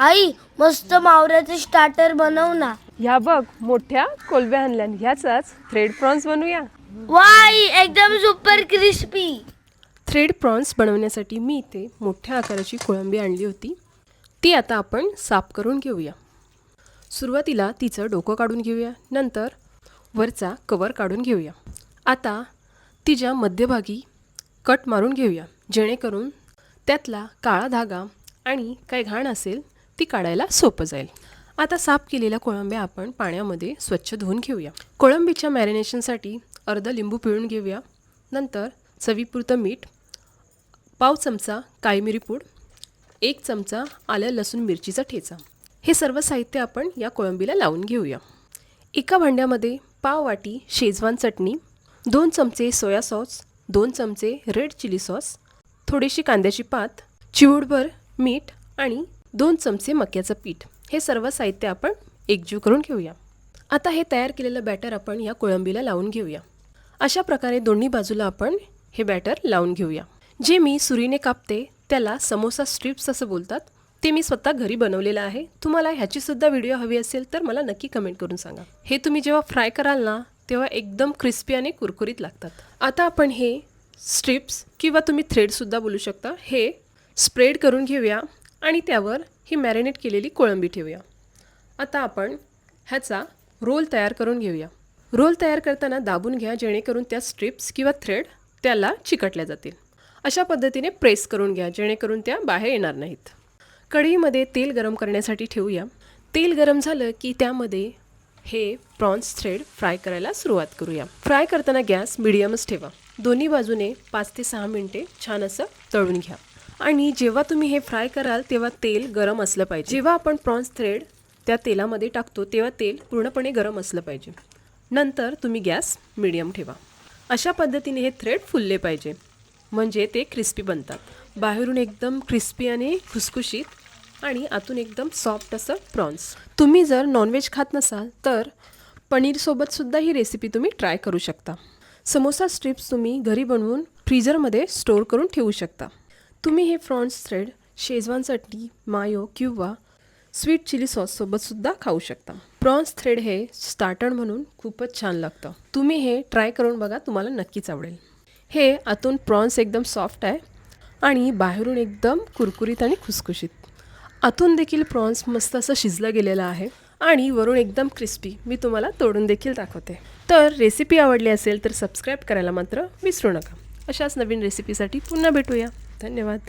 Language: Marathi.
आई मस्त मावऱ्याचे स्टार्टर बनव ना. ह्या बघ मोठ्या कोलब्या आणल्यान ह्याचाच थ्रेड प्रॉन्स बनवूया. वाई एकदम सुपर क्रिस्पी. थ्रेड प्रॉन्स बनवण्यासाठी मी इथे मोठ्या आकाराची कोळंबी आणली होती. ती आता आपण साफ करून घेऊया. सुरुवातीला तिचं डोकं काढून घेऊया, नंतर वरचा कवर काढून घेऊया. आता तिच्या मध्यभागी कट मारून घेऊया, जेणेकरून त्यातला काळा धागा आणि काही घाण असेल ती काढायला सोपं जाईल. आता साफ केलेल्या कोळंब्या आपण पाण्यामध्ये स्वच्छ धुवून घेऊया. कोळंबीच्या मॅरिनेशनसाठी अर्धा लिंबू पिळून घेऊया. नंतर चवीपुरतं मीठ, पाव चमचा काळी मिरी पूड, 1 चमचा आलं लसूण मिरचीचा ठेचा, हे सर्व साहित्य आपण या कोळंबीला लावून घेऊया. एका भांड्यामध्ये पाव वाटी शेजवान चटणी, 2 चमचे सोया सॉस, 2 चमचे रेड चिली सॉस, थोडीशी कांद्याची पात, चिमूटभर मीठ आणि 2 चमचे मक्याचं पीठ, हे सर्व साहित्य आपण एकजीव करून घेऊया. आता हे तयार केलेलं बॅटर आपण या कोळंबीला लावून घेऊया. अशा प्रकारे दोन्ही बाजूला आपण हे बॅटर लावून घेऊया. जे मी सुरीने कापते त्याला समोसा स्ट्रिप्स असं बोलतात. ते मी स्वतः घरी बनवलेलं आहे. तुम्हाला ह्याचीसुद्धा व्हिडिओ हवी असेल तर मला नक्की कमेंट करून सांगा. हे तुम्ही जेव्हा फ्राय कराल ना तेव्हा एकदम क्रिस्पी आणि कुरकुरीत लागतात. आता आपण हे स्ट्रिप्स किंवा तुम्ही थ्रेडसुद्धा बोलू शकता, हे स्प्रेड करून घेऊया आणि त्यावर ही मॅरिनेट केलेली कोळंबी ठेवूया. आता आपण ह्याचा रोल तयार करून घेऊया. रोल तयार करताना दाबून घ्या, जेणेकरून त्या स्ट्रिप्स किंवा थ्रेड त्याला चिकटल्या जातील. अशा पद्धतीने प्रेस करून घ्या, जेणेकरून त्या बाहेर येणार नाहीत. कढईमध्ये तेल गरम करण्यासाठी ठेवूया. तेल गरम झालं की त्यामध्ये हे प्रॉन्स थ्रेड फ्राय करायला सुरुवात करूया. फ्राय करताना गॅस मिडियमच ठेवा. दोन्ही बाजूने 5 ते 6 मिनिटे छान असं तळून घ्या. आणि जेव्हा तुम्ही हे फ्राय कराल तेव्हा तेल गरम असलं पाहिजे. जेव्हा आपण प्रॉन्स थ्रेड त्या तेलामध्ये टाकतो तेव्हा तेल पूर्णपणे गरम असलं पाहिजे. नंतर तुम्ही गॅस मिडियम ठेवा. अशा पद्धतीने हे थ्रेड फुलले पाहिजे, म्हणजे ते क्रिस्पी बनतात. बाहेरून एकदम क्रिस्पी आणि खुसखुशीत आणि आतून एकदम सॉफ्ट असं प्रॉन्स. तुम्ही जर नॉनव्हेज खात नसाल तर पनीरसोबतसुद्धा ही रेसिपी तुम्ही ट्राय करू शकता. समोसा स्ट्रिप्स तुम्ही घरी बनवून फ्रीजरमध्ये स्टोअर करून ठेवू शकता. तुम्ही हे प्रॉन्स थ्रेड शेजवान चटणी, मायो किंवा स्वीट चिली सॉससोबतसुद्धा खाऊ शकता. प्रॉन्स थ्रेड हे स्टार्टर म्हणून खूपच छान लागतं. तुम्ही हे ट्राय करून बघा, तुम्हाला नक्कीच आवडेल. हे आतून प्रॉन्स एकदम सॉफ्ट आहे आणि बाहेरून एकदम कुरकुरीत आणि खुसखुशीत. आतून देखील प्रॉन्स मस्त असं शिजलं गेलेलं आहे आणि वरून एकदम क्रिस्पी. मी तुम्हाला तोडून देखील दाखवते. तर रेसिपी आवडली असेल तर सबस्क्राईब करायला मात्र विसरू नका. अशाच नवीन रेसिपीसाठी पुन्हा भेटूया. धन्यवाद.